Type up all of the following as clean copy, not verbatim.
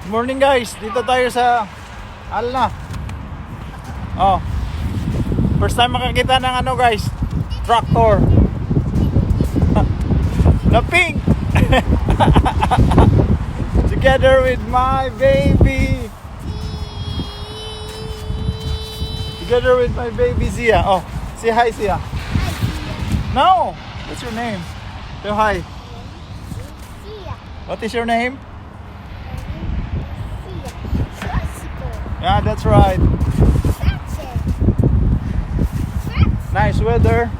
Morning guys, dito tayo sa Alna. Oh. First time makakita ng ano guys, tractor. Na pink. Together with my baby. Together with my baby Zia. Oh, say hi Zia. No, what's your name? Say hi. What is your name? Yeah, that's right. Nice weather.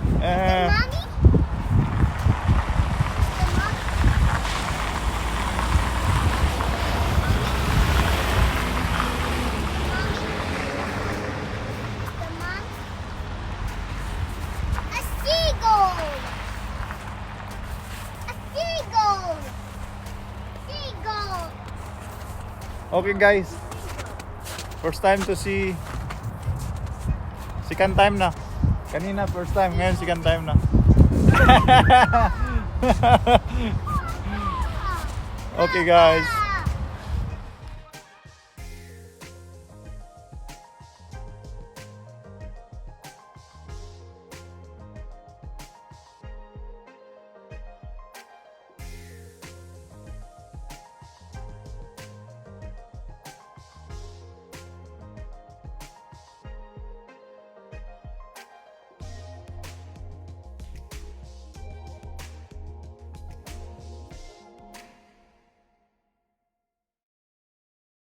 Okay guys, first time to see. Second time na. Kanina first time, ngayon second time na. Okay guys.